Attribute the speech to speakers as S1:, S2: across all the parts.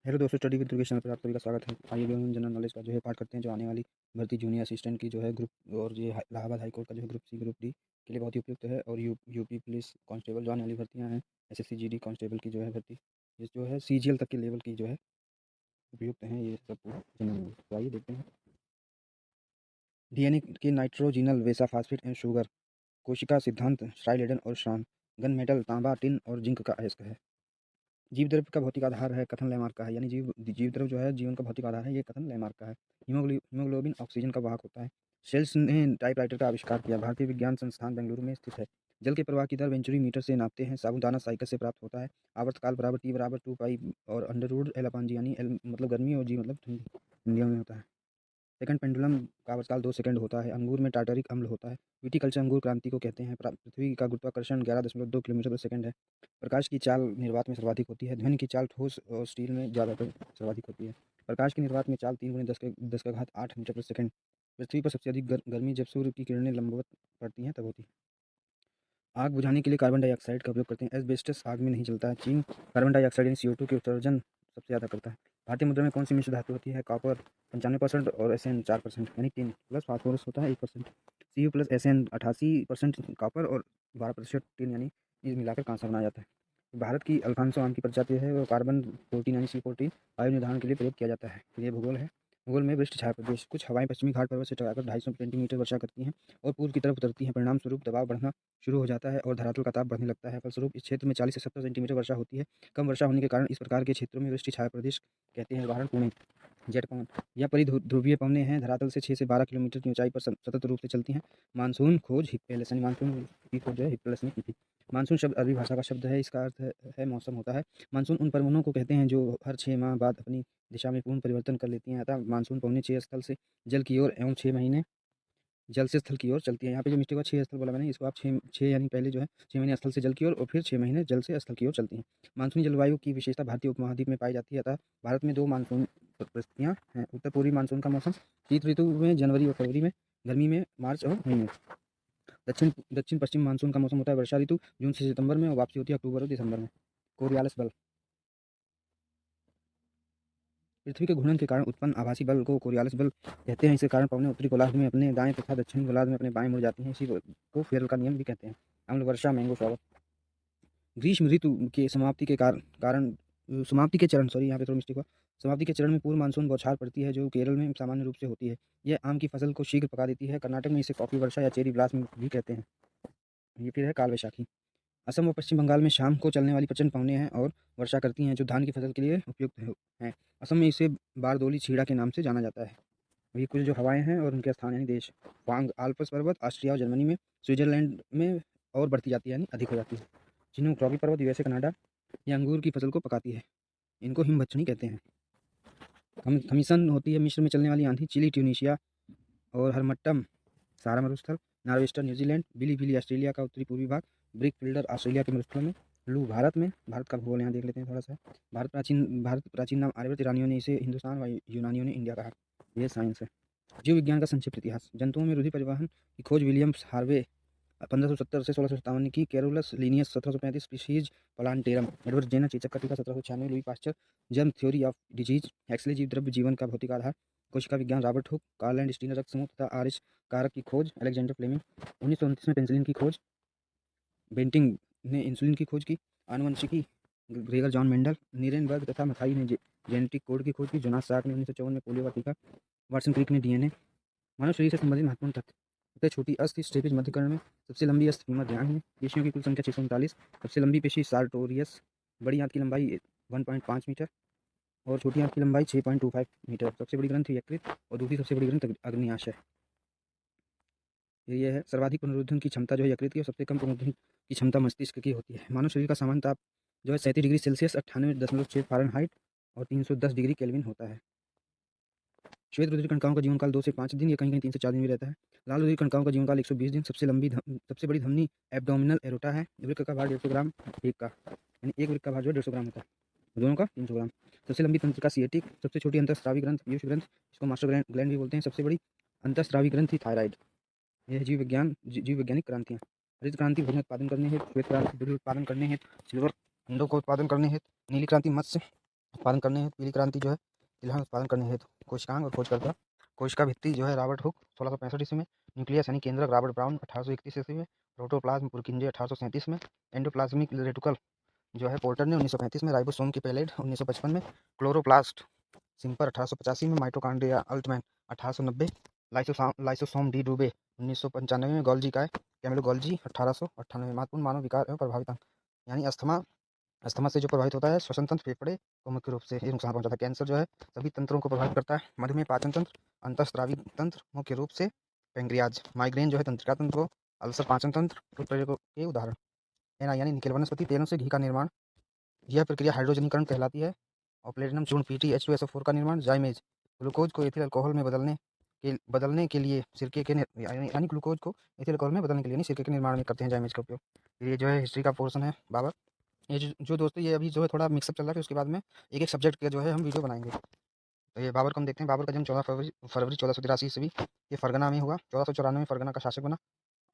S1: Hello दोस्तों, study with Durgesh channel पर आप सभी का स्वागत है। आइए हम जनरल नॉलेज का जो है पाठ करते हैं, जो आने वाली भर्ती जूनियर असिस्टेंट की जो है ग्रुप और ये इलाहाबाद हाई कोर्ट का जो है ग्रुप सी ग्रुप डी के लिए बहुत ही उपयुक्त है। और यूपी पुलिस कांस्टेबल जो आने वाली भर्तियां हैं, एसएससी जीडी कांस्टेबल की जो है भर्ती, ये जो है सीजीएल तक के लेवल की जो है उपयुक्त हैं ये सब जनरल नॉलेज। तो आइए देखते हैं। डीएनए के नाइट्रोजिनल वेसा फास्फेट एंड शुगर, कोशिका सिद्धांत श्राइलेडन और श्रान, गन मेटल तांबा टिन और जिंक का अयस्क है। जीव द्रव्य का भौतिक आधार है, कथन लैमार्क का है। यानी जीव जीव द्रव्य जो है जीवन का भौतिक आधार है, ये कथन लैमार्क का है। हीमोग्लोबिन ऑक्सीजन का वाहक होता है। शेल्स ने टाइपराइटर का आविष्कार किया। भारतीय विज्ञान संस्थान बेंगलुरु में स्थित है। जल के प्रवाह की दर वेंचुरी मीटर से नापते हैं। साबूदाना साइकिल से प्राप्त होता है। आवर्तकाल बराबर टी बराबर 2 पाई और अंडर रूट एल अपान जी, यानी एल मतलब गर्मी और जी मतलब ठंडी, हिंदियों में होता है। सेकंड पेंडुलम का आवर्तकाल 2 सेकंड होता है। अंगूर में टार्टरिक अम्ल होता है। विटिकल्चर अंगूर क्रांति को कहते हैं। पृथ्वी का गुरुत्वाकर्षण 11.2 किलोमीटर प्रति सेकंड है। प्रकाश की चाल निर्वात में सर्वाधिक होती है। ध्वनि की चाल ठोस और स्टील में ज़्यादातर सर्वाधिक होती है। प्रकाश की निर्वात में चाल 3 × 10⁸ मीटर प्रति सेकंड। पृथ्वी पर सबसे अधिक गर्मी जब सूर्य की किरणें लंबवत पड़ती हैं तब होती है। आग बुझाने के लिए कार्बन डाइऑक्साइड का उपयोग करते हैं। एस्बेस्टस आग में नहीं जलता है। चीन कार्बन डाइऑक्साइड यानी CO2 के उत्सर्जन सबसे ज़्यादा करता है। भारतीय मुद्रा में कौन सी मिश्र धातु होती है? कॉपर 95% और SN 4%, यानी टिन प्लस फास्फोरस होता है 1%। Cu प्लस SN 88% कॉपर और 12% टिन, यानी ये मिलाकर कांसा बनाया जाता है। भारत की अल्फांसो आम की प्रजाति है और कार्बन 14 यानी C14 वायु निर्धारण के लिए प्रयोग किया जाता है। फिर ये भूगोल है। भूगोल में वृष्ट छाया प्रदेश, कुछ हवाएं पश्चिमी घाट पर्वत से टकराकर 250 सेंटीमीटर वर्षा करती हैं और पूर्व की तरफ उतरती हैं। परिणाम स्वरूप दबाव बढ़ना शुरू हो जाता है और धरातल का ताप बढ़ने लगता है। फलस्वरूप इस क्षेत्र में 40 से 70 सेंटीमीटर वर्षा होती है। कम वर्षा होने के कारण इस प्रकार के क्षेत्रों में वृष्टि छाया प्रदेश कहते हैं। उदाहरण पुणे। जेट पवन, यह परिध्रुवीय पवनें हैं। धरातल से 6 से 12 किलोमीटर की ऊंचाई पर सतत रूप से चलती हैं। मानसून खोज हिप्पैलेस, यानी मानसून की खोज जो है हिप्पैलेस ने की थी। मानसून शब्द अरबी भाषा का शब्द है। इसका अर्थ है मौसम होता है। मानसून उन पवनों को कहते हैं जो हर 6 माह बाद अपनी दिशा में पूर्ण परिवर्तन कर लेती हैं। अतः मानसून पवनें 6 स्थल से जल की ओर एवं 6 महीने जल से स्थल की ओर चलती है। यहाँ पे जो मिस्टेक हुआ 6 स्थल बोला मैंने, इसको आप 6 यानी पहले जो है 6 महीने स्थल से जल की ओर और फिर 6 महीने जल से स्थल की ओर चलती हैं। मानसूनी जलवायु की विशेषता भारतीय उपमहाद्वीप में पाई जाती है। अतः भारत में 2 मानसून परिस्थितियाँ हैं। उत्तर पूर्वी मानसून का मौसम शीत ऋतु में जनवरी और फरवरी में, गर्मी में मार्च और मई में। दक्षिण पश्चिम मानसून का मौसम होता है वर्षा ऋतु जून से सितंबर में और वापसी होती है अक्टूबर और दिसंबर में। कोरियालिस बल, पृथ्वी के घूर्णन के कारण उत्पन्न आभासी बल को कोरियालिस बल कहते हैं। इसके कारण पवनें उत्तरी गोलार्ध में अपने दाएं तथा दक्षिणी गोलार्ध में अपने बाएं मुड़ जाती हैं। इसी को फेरल का नियम भी कहते हैं। अम्ल वर्षा, मैंगो शॉवर। ग्रीष्म ऋतु के समाप्ति के कारण समाप्ति के चरण यहाँ पे थोड़ा मिस्टेक हुआ। समाप्ति के चरण में पूर्व मानसून बौछार पड़ती है, जो केरल में सामान्य रूप से होती है। यह आम की फसल को शीघ्र पका देती है। कर्नाटक में इसे कॉफी वर्षा या चेरी ब्लास्ट भी कहते हैं। ये फिर है काल वैशाखी। असम व पश्चिम बंगाल में शाम को चलने वाली प्रचंड पवनें हैं और वर्षा करती हैं, जो धान की फसल के लिए उपयुक्त हैं। असम में इसे बारदोली छीड़ा के नाम से जाना जाता है। ये कुछ जो हवाएं हैं और उनके स्थान यानी देश। वांग आल्प्स पर्वत ऑस्ट्रिया और जर्मनी में, स्विट्जरलैंड में और बढ़ती जाती है यानी अधिक हो जाती है। चिन्हू ट्रॉपी पर्वत USA कनाडा, ये अंगूर की फसल को पकाती है। इनको हिमभक्षणी कहते हैं। खमीसन होती है मिस्र में चलने वाली आंधी। चिली ट्यूनीशिया और हरमट्टम सारा मरुस्थल। Norwester New Zealand. Willy willy Australia का उत्तरी पूर्वी भाग। ब्रिक फिल्डर ऑस्ट्रेलिया के मरुस्थलों में। लू भारत में, भारत का भूगोल यहाँ देख लेते हैं थोड़ा सा। भारत प्राचीन नाम आर्यभट्ट, ईरानियों ने इसे हिंदुस्तान व यूनानियों ने इंडिया कहा। यह साइंस है। जीव विज्ञान का संक्षिप्त इतिहास। जंतुओं में रुधि परिवहन की खोज विलियम्स हार्वे 1570 से 1657 की। Carolus Linnaeus 1735। Species Plantarum. Edward Jenner चेचक का टीका 1796। Louis Pasteur germ theory of disease. Huxley जीव द्रव्य जीवन का भौतिक आधार। कोशिका विज्ञान Robert Hooke. Karl Landsteiner रक्त समूह तथा आर्यश कारक की खोज अलेक्जेंडर फ्लेमिंग। 1929 में पेंसिलिन की खोज। बेंटिंग ने इंसुलिन की खोज की। आनुवंशिकी ग्रेगर जॉन मेंडल। नीरेनबर्ग तथा मथाई ने जेनेटिक कोड की खोज की। जोनास सार्क ने 1954 में पोलियो का टीका। वाटसन क्रिक ने DNA। मानव शरीर से संबंधित महत्वपूर्ण तथ्य। सबसे छोटी अस्थि स्टेपिज मध्यकर्ण में। सबसे लंबी अस्थि फीमर ध्यान है। पेशियों की कुल संख्या 639। सबसे लंबी पेशी सार्टोरियस। बड़ी आंत की लंबाई 1.5 मीटर और छोटी आंत की लंबाई 6.25 मीटर। सबसे बड़ी ग्रंथि यकृत और दूसरी सबसे बड़ी ग्रंथि अग्न्याशय। ये है सर्वाधिक पुनरुत्थान की क्षमता जो है यकृत की, और सबसे कम पुनरुत्थान की क्षमता मस्तिष्क की होती है। मानव शरीर का सामान्य ताप जो है 37 डिग्री सेल्सियस 98.6 फ़ारेनहाइट और 310 डिग्री केल्विन होता है। श्वेत रुधिर कणिकाओं का जीवनकाल 2 से 5 दिन, या कहीं-कहीं 3 से 4 दिन भी रहता है। लाल रुधिर कणिकाओं का जीवनकाल 120 दिन। सबसे बड़ी धमनी एब्डोमिनल एरोटा है। वृक्क का भार 150 ग्राम एक का, यानी एक वृक्क का भार जो है 150 ग्राम होता है। दोनों का 300 ग्राम। सबसे लंबी तंत्रिका सिएटिक। सबसे छोटी अंतःस्रावी ग्रंथ पीयूष ग्रंथ, इसको मास्टर ग्लैंड भी बोलते हैं। सबसे बड़ी अंतःस्रावी ग्रंथि थायराइड। यह है जीव वैज्ञानिक क्रांतियाँ। हरित क्रांति भोजन उत्पादन करने हेतु। श्वेत क्रांति दूध उत्पादन करने हेतु। सिल्वर अंडों को उत्पादन करने हेतु। नीली क्रांति मत्स्य उत्पादन करने हेतु पीली क्रांति जो है तिलहन उत्पादन करने हेतु कोशिकांग और खोजकर्ता कोशिका भित्ति जो है रॉबर्ट हुक 1665 ईस्वी में, न्यूक्लियस यानी केंद्रक रॉबर्ट ब्राउन 1831 ईस्वी में, प्रोटोप्लाज्म पुरकिंजे 1837 में, एंडोप्लाज्मिक रेटिकुलम जो है पोर्टर ने 1935 में, राइबोसोम की पेलेड 1955 में, क्लोरोप्लास्ट सिम्पर 1885 में, माइटोकॉन्ड्रिया अल्टमैन 1890, लाइसोसोम डी डूबे 1995 में, गोल्जी का कैमिलो गोल्जी 1898। महत्वपूर्ण मानव विकार एवं प्रभावित अंग यानी अस्थमा से जो प्रभावित होता है श्वसन तंत्र फेफड़े को मुख्य रूप से ये नुकसान पहुंचाता है। कैंसर जो है सभी तंत्रों को प्रभावित करता है। मधुमेह पाचन तंत्र, अंतःस्रावी तंत्र मुख्य रूप से पेंक्रियाज, माइग्रेन जो है तंत्रिका तंत्र को, अल्सर पाचन तंत्र उत्प्रेरकों के उदाहरण। एना यानी निकेल वनस्पति तेलों से घी का निर्माण, यह प्रक्रिया हाइड्रोजनीकरण कहलाती है। और प्लेटिनम चूर्ण PtH2SO4 का निर्माण, जाइमेज ग्लूकोज को एथिल अल्कोहल में बदलने के लिए सिरके के यानी ग्लूकोज को एथिल अल्कोहल में बदलने के लिए सिरके के निर्माण में करते हैं जाइमेज का उपयोग। ये जो है हिस्ट्री का पोर्शन है बाबर। ये जो दोस्तों ये अभी जो है थोड़ा मिक्सअप चल रहा है, उसके बाद में एक एक सब्जेक्ट के जो है हम वीडियो बनाएंगे। तो ये बाबर को हम देखते हैं। बाबर का जन्म 14 फरवरी 1483 ईस्वी ये फरगना में हुआ। 1494 में फरगना का शासक बना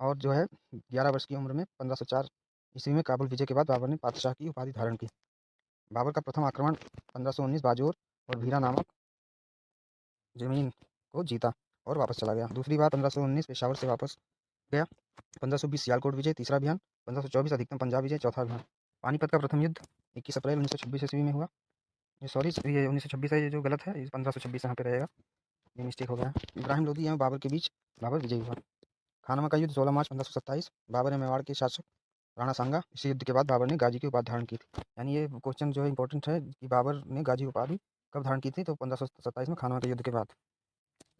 S1: और जो है 11 वर्ष की उम्र में 1504 ईस्वी में काबुल विजय के बाद बाबर ने पातशाह की उपाधि धारण की। बाबर का प्रथम आक्रमण 1519 बाजोर और भीरा नामक जमीन को जीता और वापस चला गया। दूसरी बार 1519 पेशावर से वापस गया। 1520 सियालकोट विजय, तीसरा अभियान। 1524 अधिकतम पंजाब विजय, चौथा अभियान। पानीपत का प्रथम युद्ध 21 अप्रैल 1926 ईस्वी में हुआ। ये सॉरी ये 1926 है, ये जो गलत है, ये 1526 यहाँ पे रहेगा, ये मिस्टेक हो गया। इब्राहिम लोदी एवं बाबर के बीच बाबर विजयी हुआ। खानवा का युद्ध 16 मार्च 1527, बाबर ने मेवाड़ के शासक राणा सांगा। इस युद्ध के बाद बाबर ने गाजी की उपाधि धारण की थी। यानी ये क्वेश्चन जो है इंपॉर्टेंट है कि बाबर ने गाजी उपाधि कब धारण की थी, तो 1527 में खानवा के युद्ध के बाद।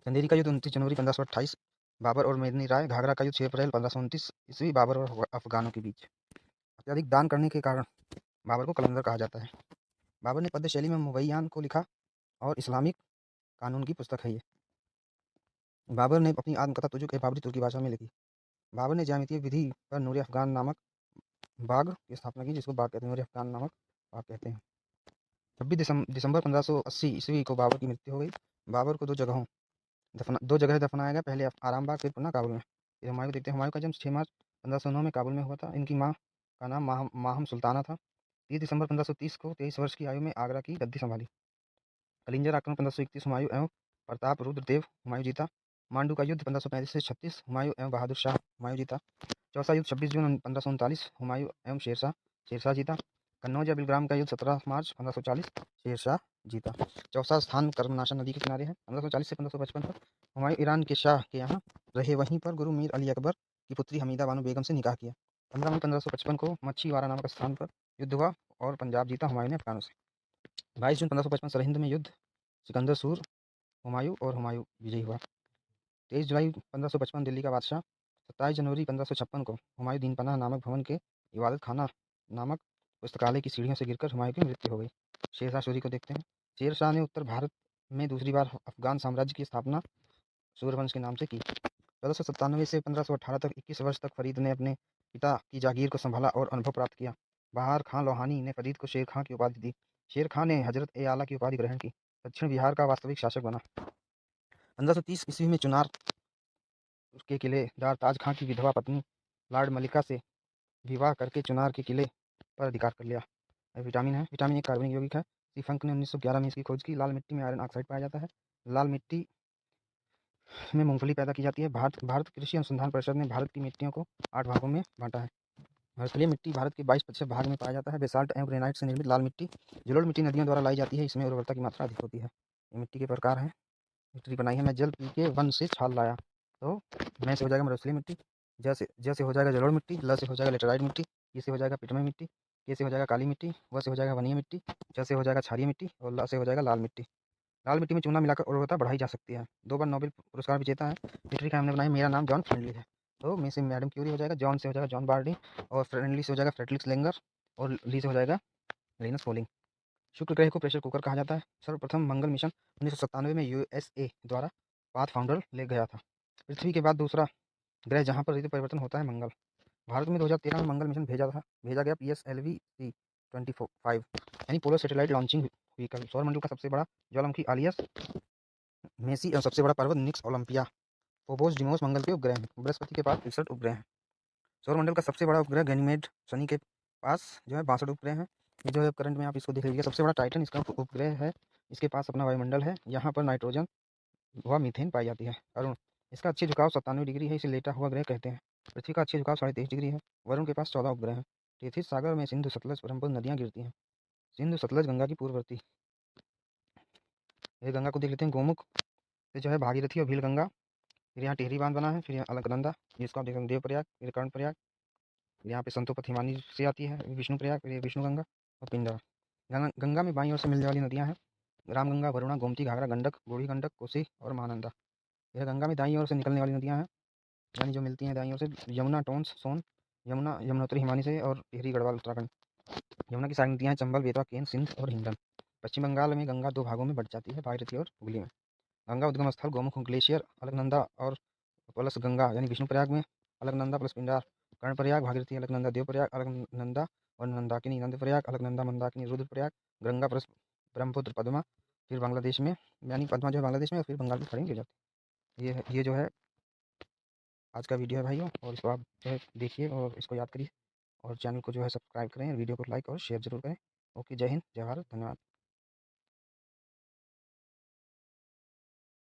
S1: चंदेरी का युद्ध 29 जनवरी 1528, बाबर और मेदिनी राय। घाघरा का युद्ध 6 अप्रैल 1529 ईस्वी, बाबर और अफगानों के बीच। अत्यधिक दान करने के कारण बाबर को कलंदर कहा जाता है। बाबर ने पद्य शैली में मुवैयान को लिखा और इस्लामिक कानून की पुस्तक है ये। बाबर ने अपनी आत्मकथा तुजुक ए बाबरी तुर्की भाषा में लिखी। बाबर ने ज्यामितीय विधि पर नूर अफगान नामक बाग की स्थापना की, जिसको बाग कहते हैं, नूर अफगान नामक बाग कहते हैं। 26 दिसंबर 1580 ईस्वी को बाबर की मृत्यु हो गई। बाबर को दो जगह दफनाया गया, पहले आरामबाग फिर पुनः काबुल में। फिर हुमायूं को देखते हैं। हुमायूं का जन्म 6 मार्च 1509 में काबुल में हुआ था। इनकी माँ का नाम माहम सुल्ताना था। 30 दिसंबर 1530 को 23 वर्ष की आयु में आगरा की गद्दी संभाली। कलिंजर आक्रमण 1531 हुमायूं एवं प्रताप रुद्रदेव हुमायूं जीता। मांडू का युद्ध 1535 से 36 हुमायूं एवं बहादुर शाह हुमायूं जीता। चौसा युद्ध 26 जून 1539 हुमायूं एवं शेरशाह जीता। कन्नौज या बिलग्राम का युद्ध 17 मार्च 1540 शेरशाह जीता। चौसा स्थान कर्मनाशा नदी के किनारे है। 1540 से 1555 तक हुमायूं ईरान के शाह के यहाँ रहे। वहीं पर गुरु मीर अली अकबर की पुत्री हमीदा बानो बेगम से निकाह किया। 15 मई 1555 को मच्छीवाड़ा नामक स्थान पर युद्ध हुआ और पंजाब जीता हुमायूं ने अफगानों से। 22 जून 1555 सरहिंद में युद्ध, सिकंदर सूर हुमायूं और हुमायूं विजयी हुआ। 23 जुलाई 1555 दिल्ली का बादशाह। 27 जनवरी 1556 को हुमायूं दीनपनाह नामक भवन के इबादत खाना नामक पुस्तकालय की सीढ़ियों से गिरकर हुमायूं की मृत्यु हो गई। शेरशाह सूरी को देखते हैं। शेरशाह ने उत्तर भारत में दूसरी बार अफगान साम्राज्य की स्थापना सूर्यवंश के नाम से की। 1497 से 1518 तक 21 वर्ष तक फरीद ने अपने पिता की जागीर को संभाला और अनुभव प्राप्त किया। बहार खां लोहानी ने फरीद को शेर खां की उपाधि दी। शेर खां ने हजरत ए आला की उपाधि ग्रहण की। दक्षिण बिहार का वास्तविक शासक बना। 1530 ईस्वी में चुनार के किलेदार ताज खां की विधवा पत्नी लॉर्ड मलिका से विवाह करके चुनार के किले पर अधिकार कर लिया। विटामिन है। विटामिन एक कार्बनिक यौगिक है। फंक ने 1911 में इसकी खोज की। लाल मिट्टी में आयरन ऑक्साइड पाया जाता है। लाल मिट्टी में मूंगफली पैदा की जाती है। भारत कृषि अनुसंधान परिषद ने भारत की मिट्टियों को 8 भागों में बांटा है। मरुस्थलीय मिट्टी भारत के 22% भाग में पाया जाता है। बेसाल्ट एवं ग्रेनाइट से निर्मित लाल मिट्टी जलोढ़ मिट्टी नदियों द्वारा लाई जाती है। इसमें उर्वरता की मात्रा अधिक होती है। ये मिट्टी के प्रकार हैं। हिस्ट्री बनाई है। मैं जल पी के वन से छाल लाया, तो मैं से हो जाएगा मरुस्थलीय मिट्टी, जैसे हो जाएगा जलोढ़ मिट्टी, ल से हो जाएगा लेटेराइट मिट्टी, ई से हो जाएगा पिटमय मिट्टी, के से हो जाएगा काली मिट्टी, व से हो जाएगा वनीय मिट्टी, ज से हो जाएगा क्षारीय मिट्टी और ल से हो जाएगा लाल मिट्टी। लाल मिट्टी में चूना मिलाकर उर्वरता बढ़ाई जा सकती है। 2 बार नोबेल पुरस्कार विजेता है। हिस्ट्री का हमने बनाया। मेरा नाम जॉन फ्रेंडली है, तो मैं से मैडम क्यूरी हो जाएगा। जॉन से हो जाएगा जॉन बार्डी और फ्रेंडली से हो जाएगा फ्रेडरिक लेंगर और ली से हो जाएगा लिनस पोलिंग। शुक्र ग्रह को प्रेशर कुकर कहा जाता है। सर्वप्रथम मंगल मिशन 1997 में USA द्वारा पाथफाउंडर ले गया था। पृथ्वी के बाद दूसरा ग्रह जहां पर ऋतु परिवर्तन होता है मंगल। भारत में 2013 में मंगल मिशन भेजा गया PSLV-C25 यानी पोलर सैटेलाइट लॉन्चिंग व्हीकल। सौरमंडल का सबसे बड़ा ज्वालामुखी आलियस मेसी और सबसे बड़ा पर्वत निक्स ओलंपिया। फोबोस डिमोस मंगल के उपग्रह हैं। बृहस्पति के पास 61 उपग्रह हैं। सौरमंडल का सबसे बड़ा उपग्रह गैनीमेड शनि के पास जो है 62 उपग्रह हैं। ये जो है करंट में आप इसको देख लीजिए, सबसे बड़ा टाइटन इसका उपग्रह है। इसके पास अपना वायुमंडल है, यहाँ पर नाइट्रोजन व मीथेन पाई जाती है। अरुण, इसका अच्छी झुकाव 97 डिग्री है, इसे लेटा हुआ ग्रह कहते हैं। पृथ्वी का अच्छी झुकाव 23.5 डिग्री है। वरुण के पास 14 उपग्रह हैं। टेथिस सागर में सिंधु सतलज ब्रह्मपुत्र नदियाँ गिरती हैं। सिंधु सतलज गंगा की पूर्ववर्ती। ये गंगा को देख लेते हैं, गोमुख से जो है भागीरथी और भीलगंगा। फिर यहाँ टिहरी बांध बना है, फिर यहाँ अलकनंदा, जिसको आप देख देवप्रयाग, फिर कर्णप्रयाग, यहाँ पे संतोपथ हिमानी से आती है विष्णुप्रयाग, फिर विष्णु गंगा और पिंडर। गंगा में बाईं ओर से मिलने वाली नदियाँ हैं रामगंगा, वरुणा, गोमती, घाघरा, गंडक, बूढ़ी गंडक, कोसी और महानंदा। यह गंगा में दाईं ओर से निकलने वाली नदियाँ हैं, यानी जो मिलती हैं दाईं ओर से, यमुना, टोंस, सोन, यमुना, यमुनोत्री हिमानी से और टिहरी गढ़वाल उत्तराखंड। यमुना की सारी नदियाँ हैं चंबल, बेतवा, केन, सिंध और हिंडन। पश्चिम बंगाल में गंगा 2 भागों में बँट जाती है, भागीरथी और हुगली में। गंगा उद्गम स्थल गोमुख ग्लेशियर, अलकनंदा और प्लस गंगा यानी विष्णुप्रयाग में, अलकनंदा प्लस पिंडार, कर्णप्रयाग, भागीरथी, अलकनंदा, देवप्रयाग, अलकनंदा और नंदाकिनी, नंदप्रयाग, अलकनंदा, मंदाकिनी, रुद्रप्रयाग, गंगा प्लस ब्रह्मपुत्र, पद्मा, फिर बांग्लादेश में, यानी पद्मा जो है बांग्लादेश में और फिर बंगाल में खड़ी हो जाती है। ये जो है आज का वीडियो है भाइयों, और इसको आप जो है देखिए और इसको याद करिए, और चैनल को जो है सब्सक्राइब करें, वीडियो को लाइक और शेयर जरूर करें। ओके, जय हिंद, जय भारत, धन्यवाद।